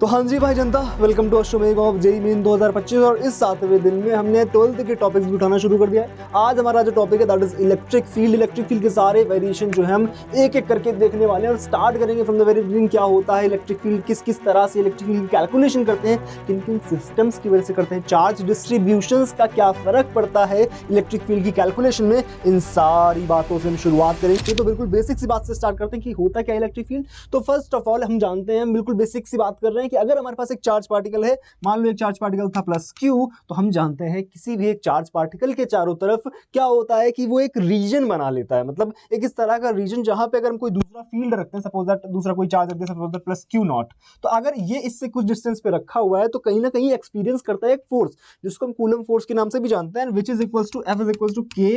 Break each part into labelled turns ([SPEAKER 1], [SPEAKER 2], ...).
[SPEAKER 1] तो हाँ जी भाई जनता, welcome to Ashwamegh of JEE Main 2025। और इस 7वें दिन में हमने 12th के टॉपिक्स भी उठाना शुरू कर दिया है। आज हमारा जो टॉपिक है that is electric field. Electric field के सारे वेरिएशन जो है हम एक एक करके देखने वाले हैं और स्टार्ट करेंगे फ्रॉम द वेरी बिगिनिंग। क्या होता है इलेक्ट्रिक फील्ड, किस किस तरह से इलेक्ट्रिक फील्ड की कैलकुलेशन करते हैं, किन किन सिस्टम्स की वजह से करते हैं, चार्ज डिस्ट्रीब्यूशंस का क्या फर्क पड़ता है इलेक्ट्रिक फील्ड की कैलकुलेशन में, इन सारी बातों से हम शुरुआत करेंगे। तो बिल्कुल बेसिक सी बात से स्टार्ट करते हैं कि होता क्या इलेक्ट्रिक फील्ड। तो फर्स्ट ऑफ ऑल हम जानते हैं, बिल्कुल बेसिक सी बात कर रहे हैं कि अगर हमारे पास एक चार्ज पार्टिकल है, मान लो एक चार्ज पार्टिकल था प्लस क्यू, तो हम जानते हैं किसी भी एक चार्ज पार्टिकल के चारों तरफ क्या होता है कि वो एक रीजन बना लेता है। मतलब एक इस तरह का रीजन जहां पे अगर हम कोई दूसरा फील्ड रखते हैं, सपोज दैट दूसरा कोई चार्ज रखते हैं, suppose that plus Q not, तो अगर ये इससे कुछ डिस्टेंस पे रखा हुआ है तो कहीं ना कहीं एक्सपीरियंस करता है एक फोर्स जिसको हम कूलम फोर्स के नाम से भी जानते हैं, which is equals to F is equals to K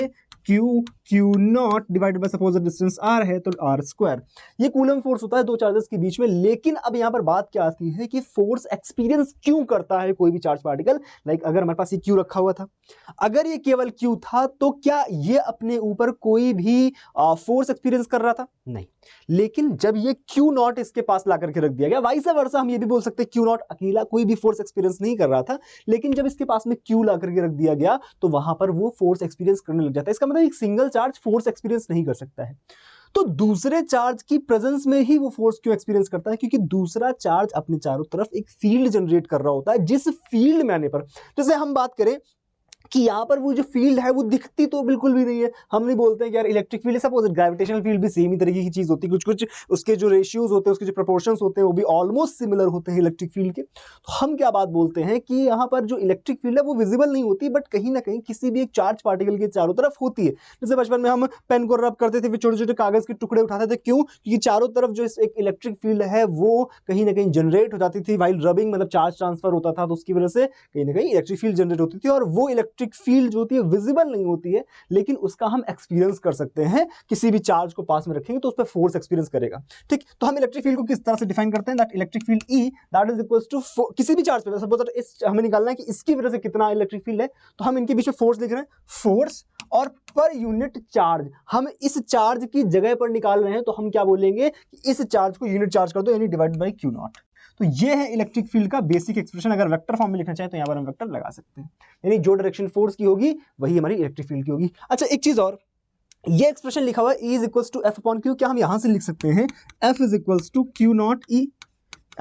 [SPEAKER 1] Q not divided by suppose the distance R है तो आर स्क्वायर। ये कूलम फोर्स होता है दो चार्जेस के बीच में। लेकिन अब यहां पर बात क्या आती है कि फोर्स एक्सपीरियंस क्यों करता है कोई भी चार्ज पार्टिकल। लाइक अगर हमारे पास ये क्यू रखा हुआ था, अगर ये केवल क्यू था तो क्या ये अपने ऊपर कोई भी फोर्स एक्सपीरियंस कर रहा था? नहीं। लेकिन जब ये क्यू नॉट इसके पास ला करके रख दिया गया, वाइस वर्सा हम ये भी बोल सकते हैं क्यू नॉट अकेला कोई भी फोर्स एक्सपीरियंस नहीं कर रहा था, लेकिन जब इसके पास में क्यू ला करके रख दिया गया तो वहां पर वो फोर्स एक्सपीरियंस करने लग जाता है। इसका मतलब एक सिंगल चार्ज फोर्स एक्सपीरियंस नहीं कर सकता है, तो दूसरे चार्ज की प्रेजेंस में ही वो फोर्स क्यों एक्सपीरियंस करता है? क्योंकि दूसरा चार्ज अपने चारों तरफ एक फील्ड जनरेट कर रहा होता है, जिस फील्ड में आने पर, जैसे हम बात करें कि यहां पर वो जो फील्ड है वो दिखती तो बिल्कुल भी नहीं है। हम नहीं बोलते हैं कि यार इलेक्ट्रिक फील्ड है, सपोज ग्रेविटेशनल फील्ड भी सेम ही तरीके की चीज होती है, कुछ कुछ उसके जो रेशियोज होते हैं, उसके जो प्रोपोर्शंस होते हैं वो भी ऑलमोस्ट सिमिलर होते हैं इलेक्ट्रिक फील्ड के। तो हम क्या बात बोलते हैं कि यहाँ पर जो इलेक्ट्रिक फील्ड है वो विजिबल नहीं होती, बट कहीं ना कहीं किसी भी एक चार्ज पार्टिकल के चारों तरफ होती है। जैसे बचपन में हम पेन को रब करते थे, फिर छोटे छोटे कागज के टुकड़े उठाते थे, क्यों? क्योंकि चारों तरफ जो एक इलेक्ट्रिक फील्ड है वो कहीं ना कहीं जनरेट हो जाती थी वाइल रबिंग, मतलब चार्ज ट्रांसफर होता था, तो उसकी वजह से कहीं ना कहीं इलेक्ट्रिक फील्ड जनरेट होती थी। और वो इलेक्ट्रिक फील्ड जो होती है विजिबल नहीं होती है, लेकिन उसका हम एक्सपीरियंस कर सकते हैं। किसी भी चार्ज को पास में रखेंगे तो उस पर फोर्स एक्सपीरियंस करेगा। ठीक, तो हम इलेक्ट्रिक फील्ड को किस तरह से डिफाइन करते हैं? That electric field E that is equals to किसी भी चार्ज पे, सपोज इस हमें निकालना है कि इसकी वजह से कितना इलेक्ट्रिक फील्ड है, तो हम इनके बीच में फोर्स लिख रहे हैं, फोर्स और पर यूनिट चार्ज हम इस चार्ज की जगह पर निकाल रहे हैं, तो हम क्या बोलेंगे कि इस चार्ज को यूनिट चार्ज कर दो, यानी डिवाइड बाय क्यू नॉट। तो ये है इलेक्ट्रिक फील्ड का बेसिक एक्सप्रेशन। अगर वेक्टर फॉर्म में लिखना चाहे तो यहां पर हम वेक्टर लगा सकते हैं, यानी जो डायरेक्शन फोर्स की होगी वही हमारी इलेक्ट्रिक फील्ड की होगी। अच्छा, एक चीज और, ये एक्सप्रेशन लिखा हुआ है E is equals to F upon Q, क्या हम यहां से लिख सकते हैं F is equals to Q not E,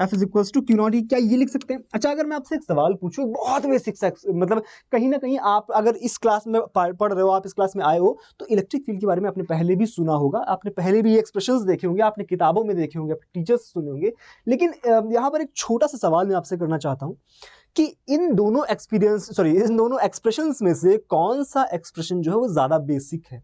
[SPEAKER 1] F is equals to Q not E, क्या ये लिख सकते हैं? अच्छा, अगर मैं आपसे एक सवाल पूछूं, बहुत बेसिक सा, मतलब कहीं ना कहीं आप अगर इस क्लास में पढ़ रहे हो, आप इस क्लास में आए हो, तो इलेक्ट्रिक फील्ड के बारे में आपने पहले भी सुना होगा, आपने पहले भी एक्सप्रेशंस देखे होंगे, आपने किताबों में देखे होंगे, अपने टीचर्स सुने होंगे। लेकिन यहाँ पर एक छोटा सा सवाल मैं आपसे करना चाहता हूँ कि इन दोनों एक्सप्रेशंस में से कौन सा एक्सप्रेशन जो है वो ज्यादा बेसिक है?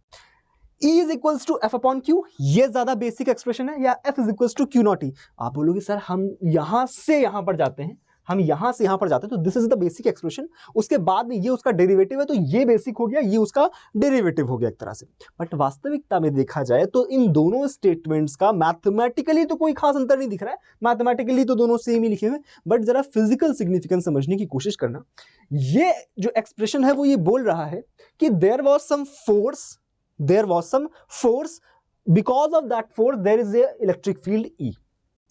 [SPEAKER 1] E is equals to F upon Q, ये ज्यादा बेसिक एक्सप्रेशन है, या F is equals to Q not E? आप बोलोगे सर हम यहां से यहां पर जाते हैं, हम यहां से यहां पर जाते हैं, तो this is the basic expression, उसके बाद में ये उसका डेरिवेटिव है, तो ये बेसिक हो गया, ये उसका डेरिवेटिव हो गया एक तरह से। बट वास्तविकता में देखा जाए तो इन दोनों स्टेटमेंट्स का मैथमेटिकली तो कोई खास अंतर नहीं दिख रहा है, मैथमेटिकली तो दोनों सेम ही लिखे हुए, बट जरा फिजिकल सिग्निफिकेंस समझने की कोशिश करना। ये जो एक्सप्रेशन है वो ये बोल रहा है कि there was some force, because of that force there is a electric field E.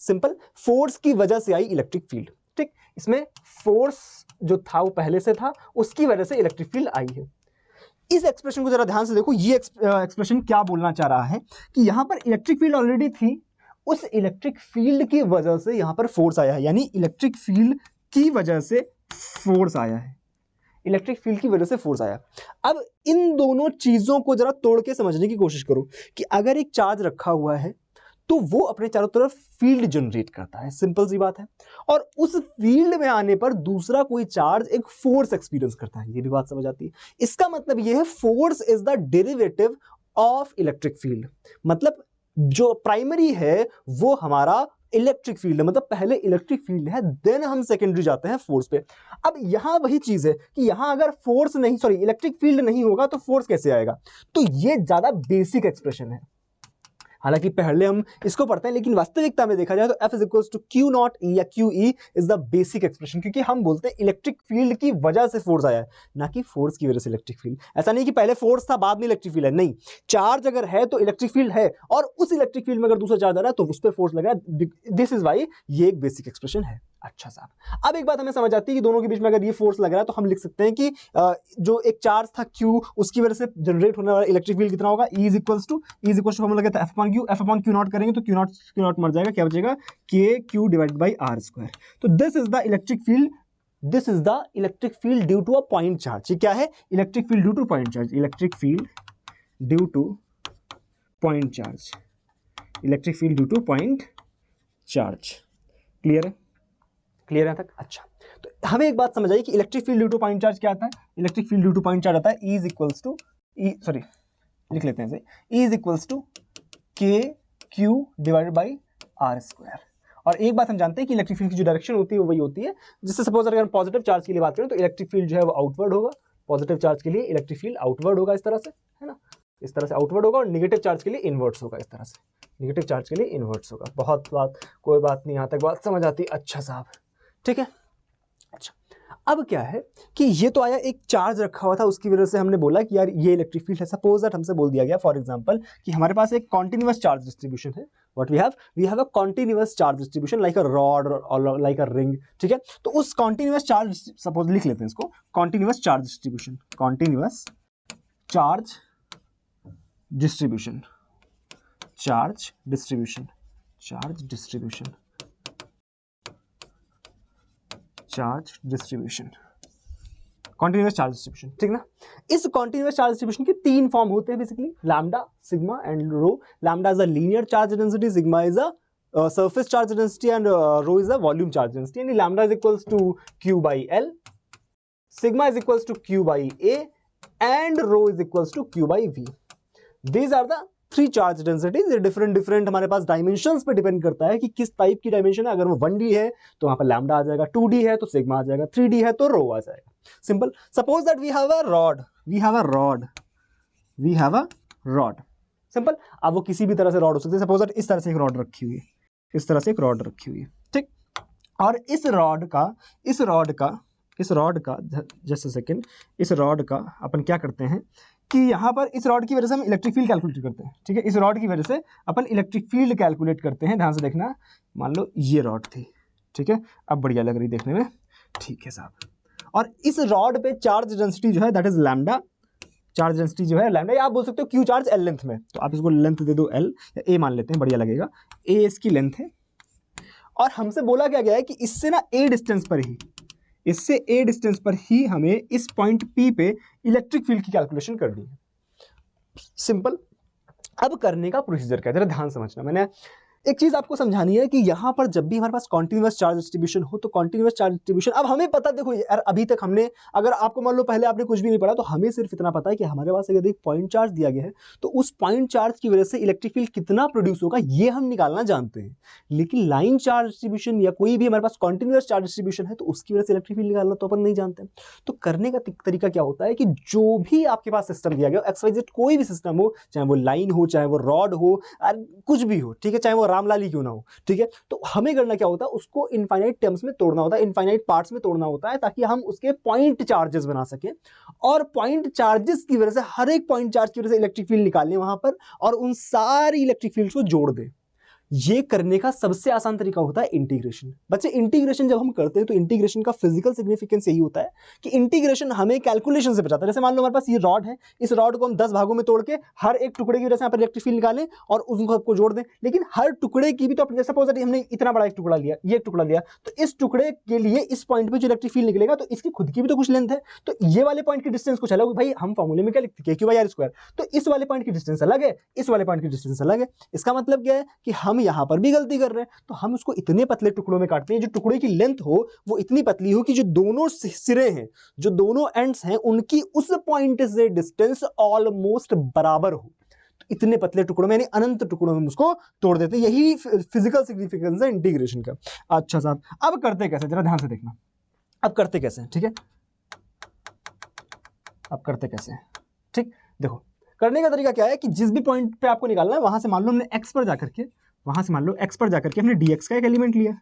[SPEAKER 1] Simple, force की वजह से आई इलेक्ट्रिक फील्ड। ठीक, इसमें फोर्स जो था वो पहले से था, उसकी वजह से इलेक्ट्रिक फील्ड आई है। इस एक्सप्रेशन को जरा ध्यान से देखो, ये एक्सप्रेशन क्या बोलना चाह रहा है कि यहां पर इलेक्ट्रिक फील्ड ऑलरेडी थी, उस इलेक्ट्रिक फील्ड की वजह से यहां पर फोर्स आया है, यानी इलेक्ट्रिक फील्ड की वजह से फोर्स आया है, इलेक्ट्रिक फील्ड की वजह से फोर्स आया। अब इन दोनों चीजों को जरा तोड़ के समझने की कोशिश करो कि अगर एक चार्ज रखा हुआ है तो वो अपने चारों तरफ फील्ड जनरेट करता है, सिंपल सी बात है, और उस फील्ड में आने पर दूसरा कोई चार्ज एक फोर्स एक्सपीरियंस करता है, ये भी बात समझ आती है। इसका मतलब ये है force is the derivative of electric field, मतलब जो प्राइमरी है वो हमारा इलेक्ट्रिक फील्ड है, मतलब पहले इलेक्ट्रिक फील्ड है, देन हम सेकेंडरी जाते हैं फोर्स पे। अब यहां वही चीज है कि यहां अगर इलेक्ट्रिक फील्ड नहीं होगा तो फोर्स कैसे आएगा? तो ये ज्यादा बेसिक एक्सप्रेशन है, हालांकि पहले हम इसको पढ़ते हैं, लेकिन वास्तविकता में देखा जाए तो F is equals to Q not E या Q E is the basic expression, क्योंकि हम बोलते हैं इलेक्ट्रिक फील्ड की वजह से फोर्स आया है, ना कि फोर्स की वजह से इलेक्ट्रिक फील्ड। ऐसा नहीं कि पहले फोर्स था बाद में इलेक्ट्रिक फील्ड है, नहीं, चार्ज अगर है तो इलेक्ट्रिक फील्ड है, और उस इलेक्ट्रिक फील्ड में अगर दूसरा चार्ज आ रहा है तो उस पर फोर्स लग रहा है। दिस इज वाई ये एक बेसिक एक्सप्रेशन है। अच्छा साहब, अब एक बात हमें समझ आती है कि दोनों के बीच में अगर ये फोर्स लग रहा है तो हम लिख सकते हैं कि जो एक चार्ज था Q, उसकी वजह से जनरेट होने वाला इलेक्ट्रिक फील्ड कितना होगा, E is equals to formula कहता है F अपॉन Q नॉट करेंगे तो Q नॉट मर जाएगा, क्या बचेगा KQ divided by R square. तो this is the electric field, this is the electric field due to a point charge. ये क्या है, electric field due to point charge, electric field due to point charge, electric field due to point charge. Clear है, clear है तक? अच्छा, तो हमें एक बात समझ आई कि electric field due to point charge क्या आता है, electric field due to point charge आता है E इज इक्वल्स टू लिख लेते हैं E is equals to KQ divided by R square. और एक बात हम जानते हैं कि इलेक्ट्रिक फील्ड की जो डायरेक्शन होती है वो वही होती है, जिससे सपोज अगर हम पॉजिटिव चार्ज के लिए बात करें तो इलेक्ट्रिक फील्ड जो है वो आउटवर्ड होगा, पॉजिटिव चार्ज के लिए इलेक्ट्रिक फील्ड आउटवर्ड होगा, इस तरह से, है ना, इस तरह से आउटवर्ड होगा, और नेगेटिव चार्ज के लिए इनवर्ट्स होगा, इस तरह से, नेगेटिव चार्ज के लिए इनवर्ट्स होगा। बहुत बात, कोई बात नहीं, यहाँ तक बात समझ आती है? अच्छा साहब, ठीक है। अच्छा, अब क्या है कि ये तो आया, एक चार्ज रखा हुआ था, उसकी वजह से हमने बोला कि यार ये इलेक्ट्रिक फील्ड है। सपोज दैट हमसे बोल दिया गया फॉर एग्जांपल कि हमारे पास एक कॉन्टिन्यूअस चार्ज डिस्ट्रीब्यूशन है, what we have a continuous charge distribution like a rod और लाइक अ रिंग, ठीक है। तो उस कॉन्टिन्यूअस चार्ज, सपोज लिख लेते हैं इसको continuous charge distribution, continuous charge distribution, charge distribution, charge distribution, charge distribution, continuous charge distribution, ठीक ना। इस कॉन्टिन्यूअस चार्ज डिस्ट्रीब्यूशन के तीन फॉर्म होते हैं basically, lambda, sigma and rho. Lambda is a linear charge density, sigma is a surface charge density and rho is a volume charge density, and lambda is equals to Q by L, sigma is equals to Q by A and rho is equals to Q by V. These are the three charge densities. Different हमारे पास dimensions पे depend करता है कि किस type की dimension है। अगर वो 1D है तो वहां पर लैम्डा आ जाएगा, 2D है तो सिग्मा आ जाएगा, 3D है तो रो आ जाएगा। Simple. Suppose that we have a rod, simple. अब वो किसी भी तरह से रॉड हो सकती है। सपोज दैट इस तरह से एक रॉड रखी हुई है, इस तरह से एक रॉड रखी हुई है, ठीक। और इस रॉड का जस्ट अ सेकेंड, इस रॉड का अपन क्या करते हैं कि यहाँ पर इस रॉड की वजह से हम इलेक्ट्रिक फील्ड कैलकुलेट करते हैं, ठीक है। इस रॉड की वजह से अपन इलेक्ट्रिक फील्ड कैलकुलेट करते हैं। ध्यान से देखना, मान लो ये रॉड थी, ठीक है, अब बढ़िया लग रही देखने में, ठीक है साहब। और इस रॉड पे चार्ज डेंसिटी जो है that is lambda, charge density जो है लैम्डा, या आप बोल सकते हो क्यू चार्ज एल लेंथ में, तो आप इसको लेंथ दे दो एल या ए मान लेते हैं, बढ़िया लगेगा। ए इसकी लेंथ है, और हमसे बोला क्या गया है कि इससे ना ए डिस्टेंस पर ही हमें इस पॉइंट P पे इलेक्ट्रिक फील्ड की कैलकुलेशन करनी है। सिंपल। अब करने का प्रोसीजर क्या है, जरा ध्यान समझना। मैंने एक चीज आपको समझानी है कि यहां पर जब भी हमारे पास कॉन्टिन्यूअस चार्ज डिस्ट्रीब्यूशन हो तो कॉन्टिन्यूअस चार्ज डिस्ट्रीब्यूशन, अब हमें पता, देखो यार अभी तक हमने, अगर आपको मान लो पहले आपने कुछ भी नहीं पढ़ा तो हमें सिर्फ इतना पता है कि हमारे पास अगर एक पॉइंट चार्ज दिया गया है तो उस पॉइंट चार्ज की वजह से इलेक्ट्रिक फील्ड कितना प्रोड्यूस होगा ये हम निकालना जानते हैं। लेकिन लाइन चार्ज डिस्ट्रीब्यूशन या कोई भी हमारे पास कॉन्टिन्यूअस चार्ज डिस्ट्रीब्यूशन है तो उसकी वजह से इलेक्ट्रिक फील्ड निकालना तो अपन नहीं जानते। तो करने का तरीका क्या होता है कि जो भी आपके पास सिस्टम दिया गया, XYZ कोई भी सिस्टम हो, चाहे वो लाइन हो, चाहे वो रॉड हो, कुछ भी हो, ठीक है, चाहे वो रामलाल ही क्यों ना हो, ठीक है, तो हमें करना क्या होता है, उसको इनफाइनाइट टर्म्स में तोड़ना होता है, इनफाइनाइट पार्ट्स में तोड़ना होता है, ताकि हम उसके पॉइंट चार्जेस बना सकें। और पॉइंट चार्जेस की वजह से, हर एक पॉइंट चार्ज की वजह से इलेक्ट्रिक फील्ड निकालने वहां पर, और उन सारी इलेक्ट्रिक फील्ड्स को जोड़ दें। ये करने का सबसे आसान तरीका होता है इंटीग्रेशन। बच्चे, इंटीग्रेशन जब हम करते हैं तो इंटीग्रेशन का फिजिकल सिग्निफिकेंस यही होता है कि इंटीग्रेशन हमें कैलकुलेशन से बचाता है। जैसे मान लो हमारे पास ये रॉड है, इस रॉड को हम 10 भागों में तोड़ के हर एक टुकड़े की वजह से यहाँ पर इलेक्ट्रिक फील्ड निकालें और उनको सबको जोड़ दें, लेकिन हर टुकड़े की भी तो अपने, सपोज हमने इतना बड़ा एक टुकड़ा लिया, ये एक टुकड़ा लिया, तो इस टुकड़े के लिए इस पॉइंट पे जो इलेक्ट्रिक फील्ड निकलेगा तो इसकी खुद की भी तो कुछ लेंथ है, तो ये वाले पॉइंट की डिस्टेंस कुछ अलग, भाई हम फॉर्मूले में क्या लिखते हैं, Q/R², तो इस वाले पॉइंट की डिस्टेंस अलग है, इस वाले पॉइंट की डिस्टेंस अलग है। इसका मतलब क्या है कि हम यहां पर भी गलती कर रहे हैं, तो हम उसको इतने पतले टुकड़ों में काटते हैं जो टुकड़े की लेंथ हो वो इतनी पतली हो कि जो दोनों सिरे हैं, जो दोनों एंड्स हैं, उनकी उस पॉइंट से डिस्टेंस ऑलमोस्ट बराबर हो। तो इतने पतले टुकड़ों में, यानी अनंत टुकड़ों में उसको तोड़ देते हैं। यही फिजिकल सिग्निफिकेंस है इंटीग्रेशन का। अच्छा साहब, अब करते कैसे, जरा ध्यान से देखना, अब करते कैसे, ठीक है, अब करते कैसे, ठीक। देखो करने का तरीका क्या है कि जिस भी पॉइंट पे आपको निकालना है वहां से मान लो हमने x पर जाकर के, हमने dx का एक एलिमेंट लिया,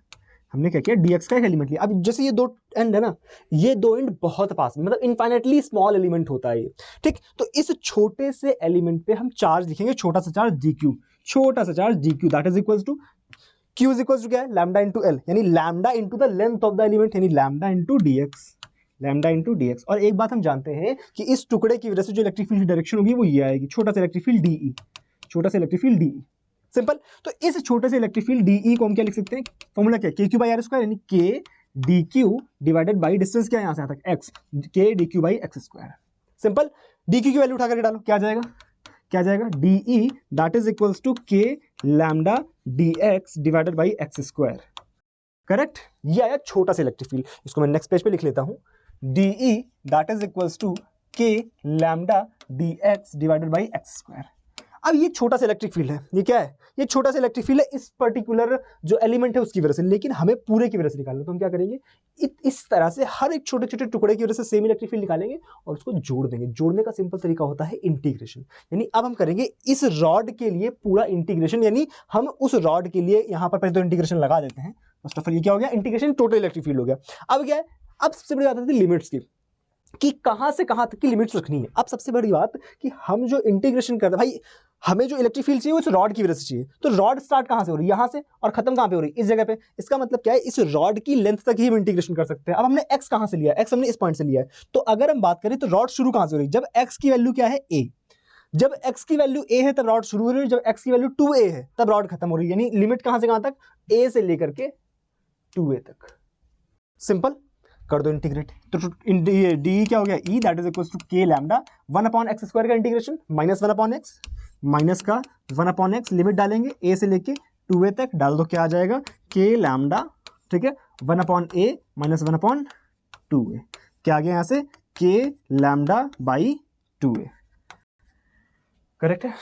[SPEAKER 1] हमने क्या किया, dx का एक एलिमेंट लिया। अब जैसे ये दो एंड है ना, ये दो एंड बहुत पास में, मतलब इनफाइनाइटली स्मॉल एलिमेंट होता है ये, ठीक। तो इस छोटे से एलिमेंट पे हम चार्ज लिखेंगे, छोटा सा charge dq, that is equals to Q is equal to क्या है, लैम्डा इंटू एल, यानी lambda into the length of the element, यानी lambda into dx, lambda into dx। और एक बात हम जानते हैं कि इस टुकड़े की वजह से जो इलेक्ट्रिक फील्ड की डायरेक्शन होगी वो ये आएगी, छोटा सा इलेक्ट्रिक फील्ड DE, छोटा सा इलेक्ट्रिक फील्ड DE। सिंपल। तो इस छोटे से इलेक्ट्रिक फील्ड DE को हम क्या लिख सकते हैं, फॉर्मूला क्या है, KQ बाई आर स्क्वायर, यानी K DQ divided by distance क्या है यहाँ से यहाँ तक x, K DQ by x square. Simple. DQ की वैल्यू उठा करके डालो, क्या जाएगा, क्या जाएगा, DE that is equals to K lambda DX divided by x square. Correct. ये आया छोटा सा इलेक्ट्रिक फील्ड, इसको मैं नेक्स्ट पेज पे लिख लेता हूं, DE that is equals to K lambda DX divided by x square. अब ये छोटा सा इलेक्ट्रिक फील्ड है, ये क्या है, ये छोटा सा इलेक्ट्रिक फील्ड है इस पर्टिकुलर जो एलिमेंट है उसकी वजह से, लेकिन हमें पूरे की वजह से निकालना, तो हम क्या करेंगे, इस तरह से हर एक छोटे छोटे टुकड़े की वजह से सेम इलेक्ट्रिक फील्ड निकालेंगे और उसको जोड़ देंगे। जोड़ने का सिंपल तरीका होता है इंटीग्रेशन, यानी अब हम करेंगे इस रॉड के लिए पूरा इंटीग्रेशन, यानी हम उस रॉड के लिए यहां पर पहले तो इंटीग्रेशन लगा देते हैं। फर्स्ट ऑफ ऑल ये क्या हो गया, इंटीग्रेशन टोटल इलेक्ट्रिक फील्ड हो गया। अब क्या है, अब सबसे बड़ी बात आती है लिमिट्स की, कि कहां से कहां तक की लिमिट्स रखनी है। अब सबसे बड़ी बात कि हम जो इंटीग्रेशन करते हैं, भाई हमें जो इलेक्ट्रिक फील्ड चाहिए वो इस रॉड की वजह से चाहिए, तो रॉड स्टार्ट कहां से हो रही है, यहां से, और खत्म कहां पे हो रही है, इस जगह पे। इसका मतलब क्या है, इस रॉड की लेंथ तक ही हम इंटीग्रेशन कर सकते हैं। अब हमने x कहां से लिया है, x हमने इस पॉइंट से लिया है, तो अगर हम बात करें तो रॉड शुरू कहां से हो रही है, जब x की वैल्यू क्या है a, जब x की वैल्यू a है तब रॉड शुरू हो रही है, जब x की वैल्यू 2a है तब रॉड खत्म हो रही है, यानी लिमिट कहां से कहां तक, a से लेकर के 2a तक। सिंपल। कर दो इंटीग्रेट, तो डी क्या हो गया, ई that is equal to K lambda 1 upon x square का integration minus 1 upon x, minus का 1 अपॉन एक्स, लिमिट डालेंगे ए से लेके 2a तक, डाल दो क्या आ जाएगा, के लैम्डा, ठीक है, 1 अपॉन ए माइनस 1 अपॉन 2a, क्या आ गया यहाँ से, K lambda by 2a। Correct है,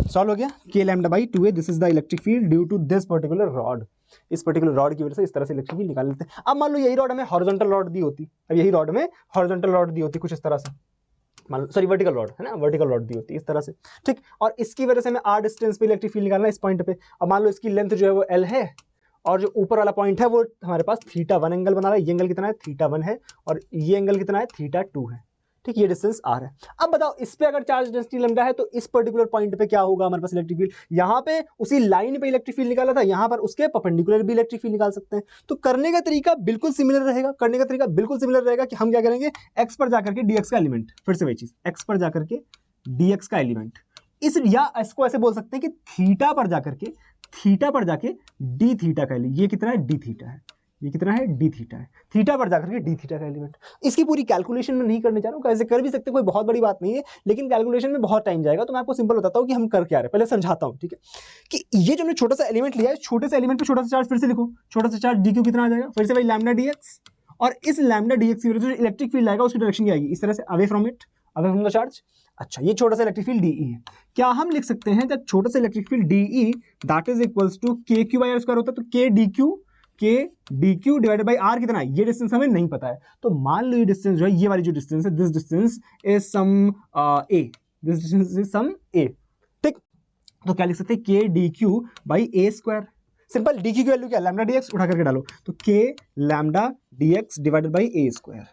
[SPEAKER 1] सॉल्व हो गया, K lambda by 2a, this is the electric field due to this particular rod. इस पर्टिकुलर रॉड की वजह से इस तरह से इलेक्ट्रिक फील्ड निकाल लेते हैं। अब मान लो यही रॉड हमें हॉरिजॉन्टल रॉड दी होती, अब यही रॉड में हॉरिजॉन्टल रॉड दी होती कुछ इस तरह से, मान लो सॉरी वर्टिकल रॉड है ना, वर्टिकल रॉड दी होती है इस तरह से, ठीक, और इसकी वजह से हमें r डिस्टेंस पे इलेक्ट्रिक फील्ड निकालना है इस पॉइंट पे। अब मान लो इसकी लेंथ जो है वो l है, और जो ऊपर वाला पॉइंट है वो हमारे पास θ1 एंगल बना रहा है, ये एंगल कितना है, θ1 है, और ये एंगल कितना है, θ2 है, ठीक, ये डिस्टेंस r है। अब बताओ इस पे अगर चार्ज डेंसिटी लैम्डा है तो इस पर्टिकुलर पॉइंट पे क्या होगा हमारे पास इलेक्ट्रिक फील्ड, यहाँ पे उसी लाइन पे इलेक्ट्रिक फील्ड निकाला था, यहाँ पर उसके परपेंडिकुलर भी इलेक्ट्रिक फील्ड निकाल सकते हैं। तो करने का तरीका बिल्कुल सिमिलर रहेगा, करने का तरीका बिल्कुल सिमिलर रहेगा कि हम क्या करेंगे, x पर जाकर के dx का एलिमेंट, फिर से वही चीज, x पर जाकर के dx का एलिमेंट, इस या इसको ऐसे बोल सकते हैं कि थीटा पर जाके डी थीटा का एलिमेंट, ये कितना है, डी थीटा है, ये कितना है, डी थीटा है, थीटा पर जाकर के डी थीटा का एलिमेंट। इसकी पूरी कैलकुलेशन में नहीं करने जा रहा हूँ, कैसे कर भी सकते, कोई बहुत बड़ी बात नहीं है, लेकिन कैलकुलेशन में बहुत टाइम जाएगा, तो मैं आपको सिंपल बताता हूँ कि हम कर क्या रहे हैं, पहले समझाता हूँ, ठीक है, कि ये जो हमने छोटा सा एलिमेंट लिया है, छोटे से एलिमेंट पे छोटा सा चार्ज फिर से लिखो, छोटा सा चार्ज डी कितना आ जाएगा, फिर से भाई लैम्डा डीएक्स, और इस लैम्डा डीएक्स की वजह से इलेक्ट्रिक फील्ड आएगा उसकी डायरेक्शन क्या आएगी, इस तरह से away from it, away from the charge. अच्छा, ये छोटा सा इलेक्ट्रिक फील्ड डीई है, क्या हम लिख सकते हैं जब छोटा सा electric field DE that is equals to K Q by R square होता है, तो K D Q divided by R कितना है, ये डिस्टेंस हमें नहीं पता है, तो मान लो ये डिस्टेंस जो है, ये वाली जो डिस्टेंस है, this distance is some A, this distance is some A, ठीक, तो क्या लिख सकते हैं, K D Q by A square. Simple, D Q की वैल्यू क्या, लैम्डा डी एक्स, उठा करके डालो, तो K lambda D X divided by A square.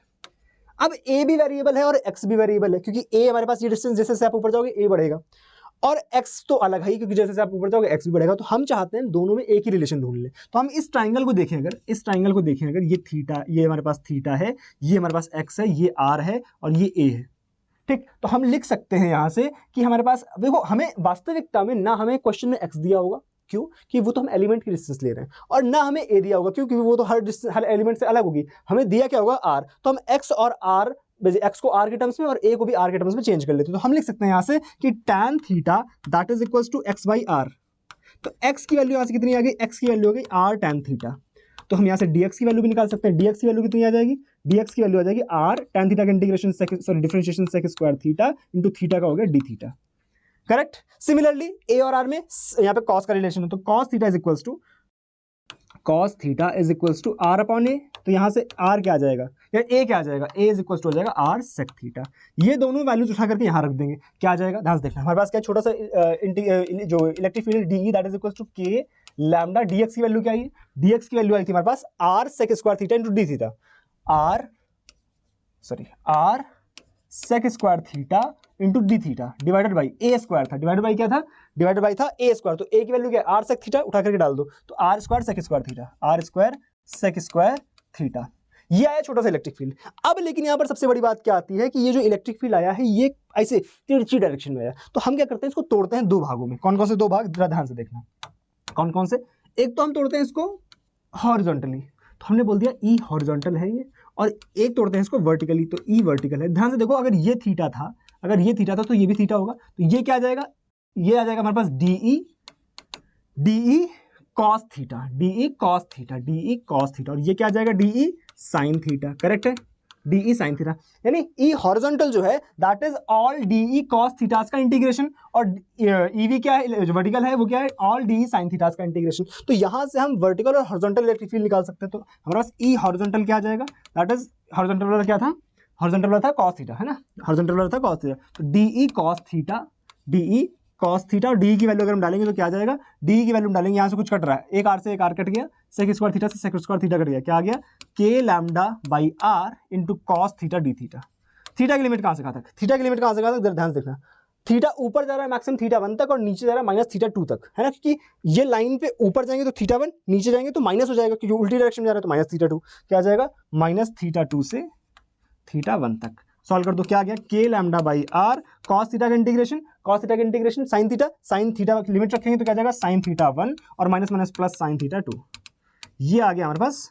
[SPEAKER 1] अब a भी वेरिएबल है और x भी वेरिएबल है, क्योंकि a हमारे पास ये डिस्टेंस, जैसे जैसे आप ऊपर जाओगे a बढ़ेगा, और x तो अलग है ही, क्योंकि जैसे जैसे आप ऊपर जाओगे x भी बढ़ेगा। तो हम चाहते हैं दोनों में एक ही रिलेशन ढूंढ लें। तो हम इस ट्राइंगल को देखें, अगर इस ट्राइंगल को देखें, अगर ये थीटा, ये हमारे पास थीटा है, ये हमारे पास x है, ये r है और ये a है, ठीक, तो हम लिख सकते हैं यहां से कि हमारे पास, देखो हमें वास्तविकता में ना हमें क्वेश्चन में x दिया होगा, क्यों कि वो तो हम एलिमेंट की डिस्टेंस ले रहे हैं, और ना हमें a दिया होगा क्योंकि वो तो हर एलिमेंट से अलग होगी, हमें दिया क्या होगा r, तो हम x और r, x को r के टर्म्स में और a को भी r के टर्म्स में चेंज कर लेते हैं। तो हम लिख सकते हैं यहां से कि tan theta that is equals to x बाई r, तो x की वैल्यू यहां से कितनी आ गई, x की वैल्यू हो गई r tan थीटा, तो हम यहां से dx की वैल्यू भी निकाल सकते हैं, dx की वैल्यू कितनी आ जाएगी, dx की वैल्यू आ जाएगी r tan थीटा का integration sorry differentiation sec square theta into theta का हो गया d theta. Correct. Similarly a और r में यहाँ पे cos का रिलेशन है, तो cos theta is equals to r upon a, तो यहाँ से r क्या आ जाएगा, या a क्या आ जाएगा, a इज इक्वल्स टू हो जाएगा r sec थीटा। ये दोनों वैल्यूज उठा करके यहाँ रख देंगे, क्या आ जाएगा, ध्यान से देखना, हमारे पास क्या छोटा सा जो electric field D that is equals to K lambda dx की वैल्यू क्या आई, dx की वैल्यू आई थी हमारे पास r sec square theta into d theta, r sec square theta into D theta divided by A square था, divided by क्या था, डिवाइडेड बाई था ए स्क्वायर। तो ए की वैल्यू क्या है, आर सेक थीटा, उठा करके डाल दो, तो R square sec square theta, R square sec square theta. ये आया छोटा सा इलेक्ट्रिक फील्ड। अब लेकिन यहाँ पर सबसे बड़ी बात क्या आती है कि ये जो इलेक्ट्रिक फील्ड आया है ये ऐसे तिरछी डायरेक्शन में आया, तो हम क्या करते हैं, इसको तोड़ते हैं दो भागों में। कौन कौन से दो भाग, जरा ध्यान से देखना, कौन कौन से। एक तो हम तोड़ते हैं इसको हॉरिजॉन्टली, तो हमने बोल दिया ई हॉरिजॉन्टल है ये, और एक तोड़ते हैं इसको वर्टिकली, तो ई वर्टिकल है। ध्यान से देखो, अगर ये थीटा था, अगर ये थीटा था तो ये भी थीटा होगा, तो ये क्या आ जाएगा, ये आ जाएगा हमारे पास D E cos theta, DE cos theta, DE cos theta, और ये क्या आ जाएगा, डीई साइन थीटा। करेक्ट है, डीई साइन थीटा, यानी ई हॉरिजॉन्टल जो है that is all D E cos thetas का इंटीग्रेशन, और ईवी क्या है, जो वर्टिकल है वो क्या है, ऑल डीई साइन थीटास का इंटीग्रेशन। तो यहां से हम वर्टिकल और हॉरिजॉन्टल इलेक्ट्रिक फील्ड निकाल सकते हैं। तो हमारे पास ई हॉरिजॉन्टल क्या आ जाएगा, दैट इज हॉरिजॉन्टल वाला क्या था, हॉरिजॉन्टल वाला था कॉस थीटा, है ना, हॉरिजॉन्टल वाला था कॉस थीटा, तो DE cos theta, DE cos theta, और डी की वैल्यू अगर हम डालेंगे तो क्या आ जाएगा, डी की वैल्यू हम डालेंगे, यहाँ से कुछ कट रहा है, एक आर से एक आर कट गया, सेक स्क्वायर थीटा से सेक स्क्वायर थीटा कट गया, क्या आ गया, K lambda by R into cos theta D theta. Theta की लिमिट कहाँ से कहाँ तक, थीटा की लिमिट कहाँ से कहाँ तक, ध्यान से देखना, थीटा ऊपर जा रहा है मैक्सिमम थीटा 1 तक, और नीचे जा रहा है माइनस थीटा 2 तक, है ना, क्योंकि ये लाइन पे ऊपर जाएंगे तो थीटा 1, नीचे जाएंगे तो माइनस हो जाएगा, क्योंकि उल्टी डायरेक्शन में जा रहा है, तो माइनस थीटा 2 क्या आ जाएगा, माइनस थीटा 2 से थीटा 1 तक। सॉल्व कर दो, क्या आ गया, K lambda by R, cos theta का इंटीग्रेशन, कॉस थीटा का इंटीग्रेशन साइन थीटा की लिमिट रखेंगे तो क्या जाएगा, साइन थीटा 1 और minus minus plus sine theta 2। ये आ गया हमारे पास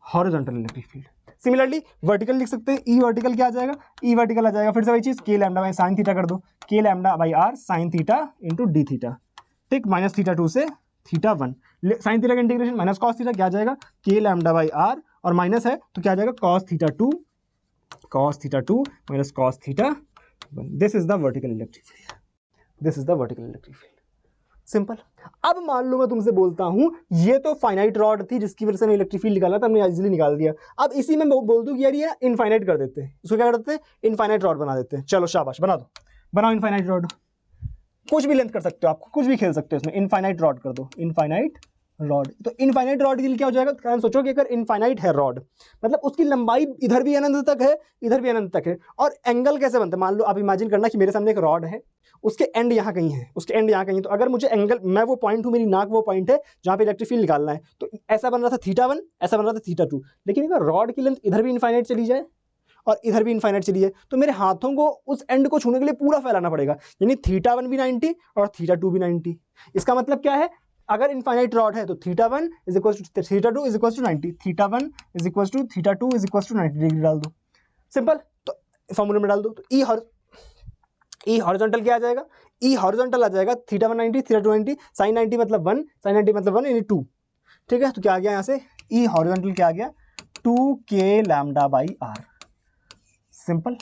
[SPEAKER 1] horizontal electric field. Similarly vertical लिख सकते हैं, ई वर्टिकल क्या आ जाएगा, ई वर्टिकल आ जाएगा फिर से वही चीज, के लैम्डा बाई साइन थीटा कर दो, K lambda by R sine theta into D theta, ठीक, माइनस थीटा 2 से थीटा 1, साइन थीटा का इंटीग्रेशन माइनस कॉस थीटा क्या आ जाएगा, के लैम्डा बाई आर, और माइनस है तो क्या आ जाएगा, cos theta 2 minus cos theta 1. This is the vertical electric field. This is the vertical electric field. Simple. अब मान लो मैं तुमसे बोलता हूं ये तो फाइनाइट रॉड थी जिसकी वजह से मैं इलेक्ट्रिक फील्ड निकाला था, हमने इजीली निकाल दिया। अब इसी में बोल दूं कि यार ये इनफाइनाइट कर देते हैं, इसको क्या कर देते हैं, इनफाइनाइट रॉड बना देते हैं। चलो शाबाश, बना दो, बनाओ इनफाइनाइट रॉड, कुछ भी लेंथ कर सकते हो, आपको कुछ भी खेल सकते हो इसमें, इनफाइनाइट रॉड कर दो, इनफाइनाइट रॉड। तो इनफाइनाइट रॉड के लिए क्या हो जाएगा, कारण सोचो कि अगर इनफाइनाइट है रॉड, मतलब उसकी लंबाई इधर भी अनंत तक है, इधर भी अनंत तक है, और एंगल कैसे बनता है, मान लो आप इमेजिन करना कि मेरे सामने एक रॉड है, उसके एंड यहाँ कहीं है, उसके एंड यहाँ कहीं, तो अगर मुझे एंगल, मैं वो पॉइंट हूँ, मेरी नाक वो पॉइंट है जहाँ पे इलेक्ट्रिक फील्ड निकालना है, तो ऐसा बन रहा था थीटा 1, ऐसा बन रहा था थीटा 2। लेकिन अगर रॉड की लेंथ इधर भी इनफाइनाइट चली जाए और इधर भी इनफाइनाइट चली जाए, तो मेरे हाथों को उस एंड को छूने के लिए पूरा फैलाना पड़ेगा, यानी थीटा 1 भी 90 और थीटा 2 भी 90। इसका मतलब क्या है, अगर इनफाइनाइट रॉड है तो theta 1 is equal to theta 2 is equal to 90, theta 1 is equal to theta 2 is equal to 90 degree डाल दो, सिंपल। तो फॉर्मूले में डाल दो, तो ई हॉरिजॉन्टल क्या आ जाएगा, ई हॉरिजॉन्टल आ जाएगा थीटा 1 90 थीटा 2 90, साइन 90 मतलब 1, साइन 90 मतलब 1 यानी 2, ठीक है। तो क्या आ गया यहाँ से, ई हॉरिजॉन्टल क्या आ गया, 2k lambda by R, simple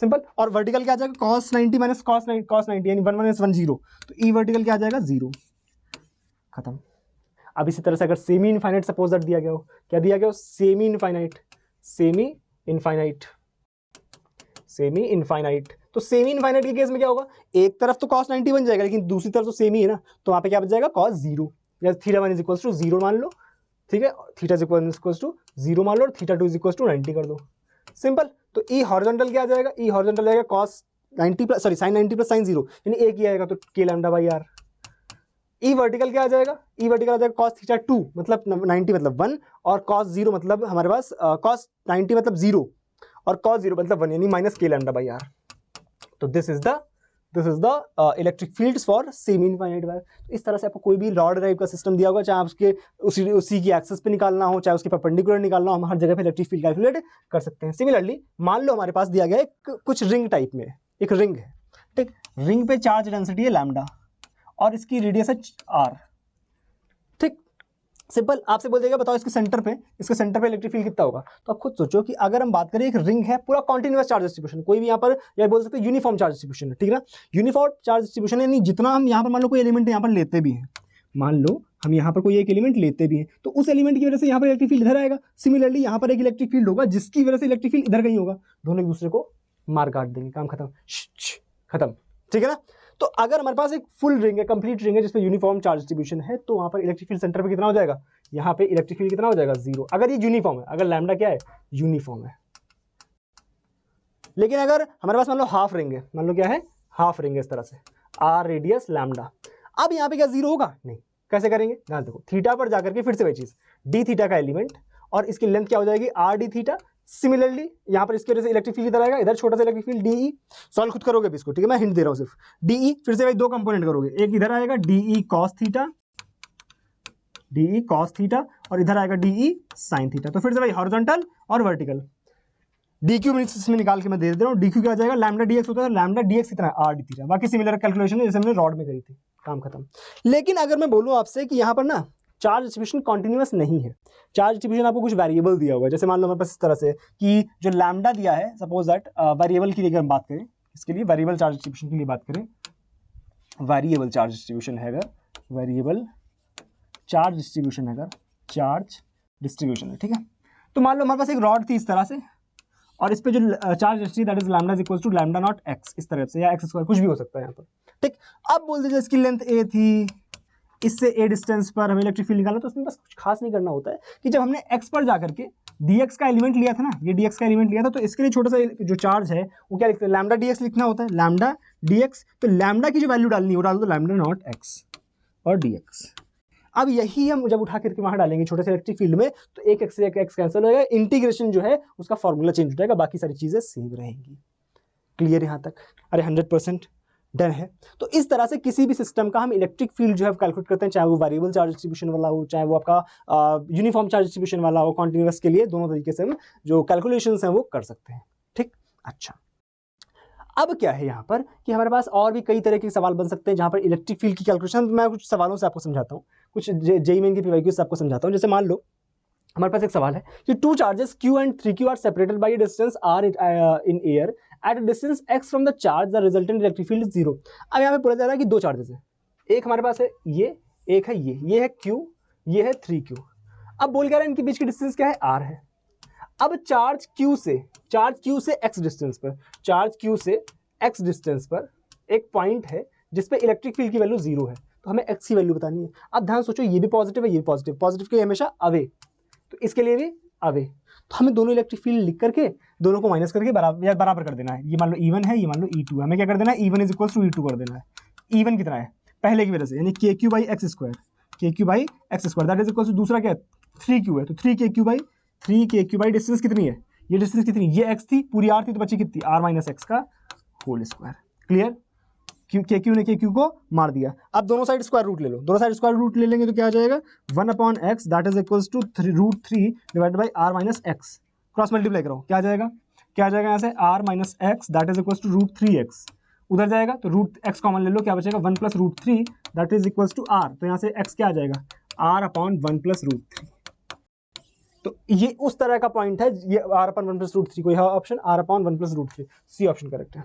[SPEAKER 1] simple. और वर्टिकल क्या आ जाएगा, cos 90 माइनस cos 90 यानी 1 माइनस 1 0, तो ई वर्टिकल क्या आ जाएगा, 0, खत्म। अब इसी तरह से अगर सेमी इनफाइनाइट सपोज दैट दिया गया हो, क्या दिया गया हो, semi infinite, semi infinite, semi infinite, तो सेमी इनफाइनाइट के केस में क्या होगा, एक तरफ तो cos 90 बन जाएगा, लेकिन दूसरी तरफ तो सेमी है ना, तो वहां पे क्या बच जाएगा, cos 0, या थीटा 1 इज इक्वल टू 0 मान लो, ठीक है, थीटा इज इक्वल टू 0 मान लो, और थीटा 2 इज इक्वल टू 90 कर दो, सिंपल। तो ई हॉरिजॉन्टल क्या आ जाएगा, ई हॉरिजॉन्टल आएगा cos 90 plus sorry sine 90 plus sine 0, यानी एक ही आएगा, तो K lambda by R. E vertical क्या आ जाएगा, ई वर्टिकल आ जाएगा cos थीटा 2 मतलब 90 मतलब 1, और cos 0 मतलब हमारे पास cos 90 मतलब 0 और cos 0 मतलब 1, यानी माइनस के लैम्डा बाई आर। तो this is the electric fields for semi infinite wire. तो इस तरह से आपको कोई भी रॉड टाइप का सिस्टम दिया होगा, चाहे आप उसके उसी की एक्सेस पे निकालना हो, चाहे उसके परपेंडिकुलर निकालना हो, हम हर जगह पे इलेक्ट्रिक फील्ड कैलकुलेट कर सकते हैं। सिमिलरली मान लो हमारे पास दिया गया है कुछ रिंग टाइप में, एक रिंग है, ठीक, रिंग पे चार्ज डेंसिटी है लैम्डा और इसकी रेडियस है आर, ठीक, सिंपल। आपसे बोल देगा बताओ इसके सेंटर पे इलेक्ट्रिक फील्ड कितना होगा, तो आप खुद सोचो कि अगर हम बात करें एक रिंग है, पूरा कॉन्टिन्यूअस चार्ज डिस्ट्रीब्यूशन, कोई भी यहाँ पर या बोल सकते हैं यूनिफॉर्म चार्ज डिस्ट्रीब्यूशन है, ठीक है ना, यूनिफॉर्म चार्ज डिस्ट्रीब्यूशन यानी जितना हम यहाँ पर मान लो कोई एलिमेंट यहाँ पर लेते भी हैं, मान लो हम यहाँ पर कोई एक एलिमेंट लेते भी हैं, तो उस एलिमेंट की वजह से यहाँ पर इलेक्ट्रिक फील्ड इधर आएगा, सिमिलरली यहाँ पर एक इलेक्ट्रिक फील्ड होगा जिसकी वजह से इलेक्ट्रिक फील्ड इधर कहीं होगा, दोनों एक दूसरे को मार काट देंगे, काम खत्म, खत्म, ठीक है ना। तो अगर हमारे पास एक फुल रिंग है, कंप्लीट रिंग है जिसपे यूनिफॉर्म चार्ज डिस्ट्रीब्यूशन है, तो वहां पर इलेक्ट्रिक फील्ड सेंटर पे कितना हो जाएगा, यहाँ पे इलेक्ट्रिक फील्ड कितना हो जाएगा, 0, अगर ये यूनिफॉर्म है, अगर लैम्डा क्या है, यूनिफॉर्म है, लेकिन अगर हमारे पास मान लो हाफ रिंग है, मान लो क्या है, हाफ रिंग है इस तरह से, आर रेडियस लैम्डा, अब यहाँ पे क्या जीरो होगा? नहीं। कैसे करेंगे? ध्यान देखो, थीटा पर जाकर के फिर से वही चीज, डी थीटा का एलिमेंट और इसकी लेंथ क्या हो जाएगी, आर डी थीटा। सिमिलरली यहाँ पर इसके वजह से इलेक्ट्रिक फील्ड इधर आएगा, इधर छोटा सा इलेक्ट्रिक फील्ड डीई, सॉल्व खुद करोगे इसको, ठीक है, मैं हिंट दे रहा हूँ सिर्फ। डीई फिर से भाई दो कंपोनेंट करोगे, एक इधर आएगा DE cos theta, DE cos theta, और इधर आएगा डीई साइन थीटा। तो फिर से भाई हॉरिजॉन्टल और वर्टिकल, डीक्यू में इसमें निकाल के मैं दे रहा हूँ, डीक्यू क्या आ जाएगा, लैम्डा डीएक्स होता है, लैम्डा डीएक्स इतना आर डी थीटा। बाकी सिमिलर कैलकुलेशन है जैसे हमने रॉड में करी थी, काम खत्म। लेकिन अगर मैं बोलूँ आपसे कि यहाँ पर ना चार्ज डिस्ट्रीब्यूशन कॉन्टिन्यूअस नहीं है, चार्ज डिस्ट्रीब्यूशन आपको कुछ वेरिएबल दिया हुआ है, जैसे मान लो हमारे पास इस तरह से कि जो लैम्डा दिया है, सपोज दैट वेरिएबल के लिए अगर हम बात करें, इसके लिए वेरिएबल चार्ज डिस्ट्रीब्यूशन के लिए बात करें, वेरिएबल चार्ज डिस्ट्रीब्यूशन है अगर, वेरिएबल चार्ज डिस्ट्रीब्यूशन है अगर, चार्ज डिस्ट्रीब्यूशन है, ठीक है। तो मान लो हमारे पास एक रॉड थी इस तरह से, और इस पे जो charge density that is lambda is equal to lambda naught x, इस तरह से, या एक्स स्क्वायर, कुछ भी हो सकता है यहाँ पर, ठीक। अब बोल दीजिए इसकी लेंथ ए थी, इससे ए डिस्टेंस पर हमें इलेक्ट्रिक फील्ड निकालना, तो उसमें बस कुछ खास नहीं करना होता है कि जब हमने एक्स पर जाकर के dx का एलिमेंट लिया था ना, ये dx का एलिमेंट लिया था, तो इसके लिए छोटा सा जो चार्ज है वो क्या लिखते हैं, लैम्डा dx लिखना होता है, लैम्डा dx। तो लैम्डा की जो वैल्यू डालनी है वो डाल दो लैम्डा नॉट एक्स और dx। अब यही हम जब उठा करके वहां डालेंगे छोटे से इलेक्ट्रिक फील्ड में, तो एक एक्स से एक एक्स कैंसिल हो जाएगा, इंटीग्रेशन जो है उसका फॉर्मूला चेंज हो जाएगा, बाकी सारी चीजें सेम रहेंगी। क्लियर यहाँ तक? अरे 100% डन है। तो इस तरह से किसी भी सिस्टम का हम इलेक्ट्रिक फील्ड जो है कैलकुलेट करते हैं, चाहे वो वेरिएबल चार्ज डिस्ट्रीब्यूशन वाला हो, चाहे वो आपका यूनिफॉर्म चार्ज डिस्ट्रीब्यूशन वाला हो, कॉन्टिन्यूअस के लिए, दोनों तरीके से हम जो कैलकुलेशंस हैं वो कर सकते हैं, ठीक। अच्छा, अब क्या है यहाँ पर कि हमारे पास और भी कई तरह के सवाल बन सकते हैं जहाँ पर इलेक्ट्रिक फील्ड की कैलकुलेशन, मैं कुछ सवालों से आपको समझाता हूँ, कुछ जेईई मेन की पीवाईक्यू से आपको समझाता हूँ। जैसे मान लो हमारे पास एक सवाल है कि two charges Q and 3Q are separated by distance r in air at distance x from the charge, the resultant electric field is zero. अब यहाँ पे बोला जा रहा है कि दो चार्जेस है, एक हमारे पास है ये, एक है ये है Q, ये है 3Q। अब बोल क्या रहा है इनके बीच की डिस्टेंस क्या है, r है। अब चार्ज Q से x डिस्टेंस पर, चार्ज Q से x डिस्टेंस पर एक पॉइंट है जिसपे इलेक्ट्रिक फील्ड की वैल्यू जीरो है, तो हमें x की वैल्यू बतानी है। अब ध्यान सोचो, ये भी पॉजिटिव है, ये भी पॉजिटिव, पॉजिटिव के हमेशा अवे, तो इसके लिए भी अवे, तो हमें दोनों इलेक्ट्रिक फील्ड लिख करके दोनों को माइनस करके बराबर कर देना है। ये मान लो E1 है, ये मान लो E2 है, हमें क्या कर देना है, E1 is equal to E2 कर देना है। E1 कितना है पहले की वजह से, यानी KQ by x square, KQ by x square that is equal to दूसरा क्या है 3Q है, तो 3KQ बाई डिस्टेंस कितनी है, ये डिस्टेंस कितनी, ये x थी, पूरी r थी, तो बची कितनी, r माइनस एक्स का होल स्क्वायर। क्लियर? KQ ने KQ को मार दिया। अब दोनों साइड स्क्वायर रूट ले लो, दोनों साइड स्क्वायर रूट ले लेंगे तो क्या आ जाएगा, 1/x that is equals to √3 divided by r minus x. Cross multiply करो, क्या आ जाएगा, क्या आ जाएगा यहाँ से, r minus x that is equals to √3x, उधर जाएगा तो √x कॉमन ले लो, क्या बचेगा 1 + √3 that is equals to r, तो यहाँ से x क्या आ जाएगा, r/1 + √3। तो ये उस तरह का पॉइंट है, ये r/1 + √3 को, यह option r/1 + √3, C option correct है।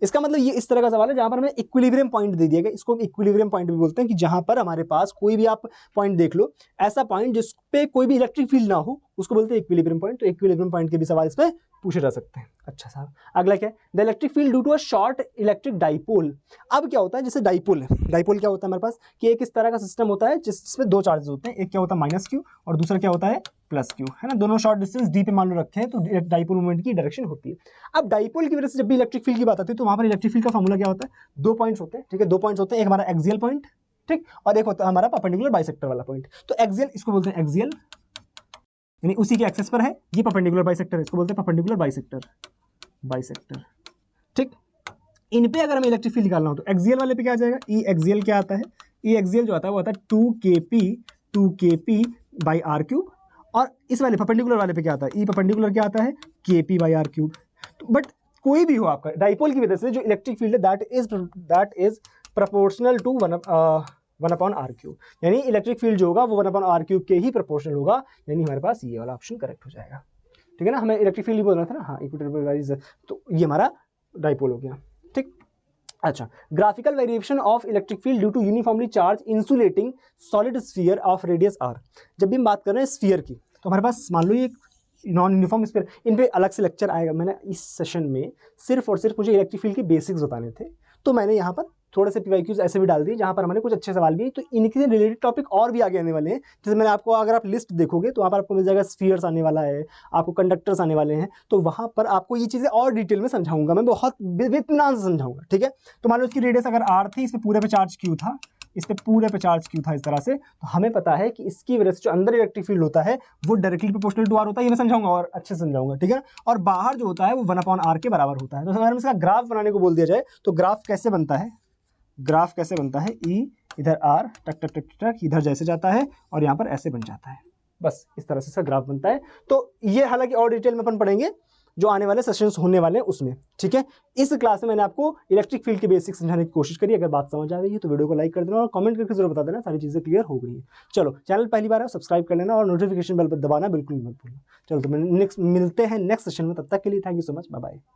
[SPEAKER 1] इसका मतलब ये इस तरह का सवाल है जहां पर हमें इक्विलिब्रियम पॉइंट दे दिया गया, इसको इक्विलिब्रियम पॉइंट भी बोलते हैं, कि जहां पर हमारे पास कोई भी आप पॉइंट देख लो, ऐसा पॉइंट जिस पे कोई भी इलेक्ट्रिक फील्ड ना हो, उसको बोलते हैं इक्विलिब्रियम पॉइंट। तो इक्विलिब्रियम पॉइंट के भी सवाल इस पे पूछे जा सकते हैं। अच्छा साहब, अगला क्या है, the electric field due to a short electric dipole. अब क्या होता है, जैसे डाइपोल है, डाइपोल क्या होता है हमारे पास कि एक इस तरह का सिस्टम होता है जिसमें दो चार्जेस होते हैं, एक क्या होता है -q और दूसरा क्या होता है +q, है ना, दोनों शॉर्ट डिस्टेंस d पे मान लो रखे हैं, तो डाइपोल मूवमेंट की डायरेक्शन होती है। अब डाइपोल की वजह से जब भी इलेक्ट्रिक फील्ड की बात आती है, तो वहां पर इलेक्ट्रिक फील्ड का फॉर्मूला क्या होता है, दो पॉइंट्स होते हैं, ठीक है, दो पॉइंट्स होते हैं, एक हमारा एक्सियल पॉइंट, ठीक, और एक होता है हमारा परपेंडिकुलर बाइसेक्टर वाला पॉइंट। तो एक्सियल, इसको बोलते हैं एक्सियल, यानी उसी के एक्सेस पर है, ये परपेंडिकुलर बाइसेक्टर, इसको बोलते हैं परपेंडिकुलर बाइसेक्टर, ठीक। इन पे अगर हमें इलेक्ट्रिक फील्ड निकालना हो तो एक्सियल वाले पे क्या आ जाएगा, ई एक्सियल क्या आता है, ई एक्सियल जो आता है वो आता है 2kp बाई r क्यूब, और इस वाले परपेंडिकुलर वाले पे क्या आता है, ई परपेंडिकुलर क्या आता है kp by r cube. But कोई भी हो आपका डाइपोल की वजह से जो इलेक्ट्रिक फील्ड है that is proportional to 1/r cube, यानी इलेक्ट्रिक फील्ड जो होगा वो 1/r क्यूब के ही प्रोपोर्शनल होगा, यानी हमारे पास ये वाला ऑप्शन करेक्ट हो जाएगा। ठीक है ना, हमें इलेक्ट्रिक फील्ड ही बोलना था ना, हाँ, इक्विटेबल वाइज, तो ये हमारा डाइपोल हो गया, ठीक। अच्छा, graphical variation of electric field due to uniformly charged insulating solid sphere of radius r। जब भी हम बात कर रहे हैं स्फीयर की, तो हमारे पास मान लो ये नॉन यूनिफॉर्म स्फीयर, इन पे अलग से लेक्चर आएगा। मैंने इस सेशन में सिर्फ और सिर्फ मुझे इलेक्ट्रिक फील्ड के बेसिक्स बताने थे, तो मैंने यहाँ पर थोड़े से PYQs ऐसे भी डाल दिए जहाँ पर हमारे कुछ अच्छे सवाल भी हैं। तो इनके रिलेटेड टॉपिक और भी आगे आने वाले हैं। जैसे मैंने आपको, अगर आप लिस्ट देखोगे तो वहाँ पर आपको मिल जाएगा स्फीयर्स आने वाला है, आपको कंडक्टर्स आने वाले हैं। तो वहाँ पर आपको ये चीज़ें और डिटेल में समझाऊंगा, मैं बहुत इत्मीनान से समझाऊंगा, ठीक है। तो मान लो इसकी रेडियस अगर r थी, इस पे पूरे पे चार्ज q था, इस पे पूरे पे चार्ज q था इस तरह से, तो हमें पता है कि इसकी वजह से जो अंदर इलेक्ट्रिक फील्ड होता है वो डायरेक्टली प्रोपोर्शनल टू r होता है। ये मैं समझाऊंगा और अच्छे से समझाऊंगा, ठीक है। और बाहर जो होता है वो 1/r के बराबर होता है। तो अगर इसका ग्राफ बनाने को बोल दिया जाए तो ग्राफ कैसे बनता है, ग्राफ कैसे बनता है, E इधर r टक टक टक टक इधर जैसे जाता है और यहाँ पर ऐसे बन जाता है, बस इस तरह से इसका ग्राफ बनता है। तो ये हालांकि और डिटेल में अपन पढ़ेंगे जो आने वाले सेशंस होने वाले हैं उसमें, ठीक है। इस क्लास में मैंने आपको इलेक्ट्रिक फील्ड के बेसिक्स समझाने की कोशिश करी। अगर बात समझ आ रही है तो वीडियो को लाइक कर देना और कमेंट करके जरूर बता देना सारी चीजें क्लियर हो गई है। चलो, चैनल पहली बार है सब्सक्राइब कर लेना और नोटिफिकेशन बेल पर दबाना बिल्कुल मत भूलना। चलो, तो मिलते हैं नेक्स्ट सेशन में, तब तक के लिए thank you so much, bye bye.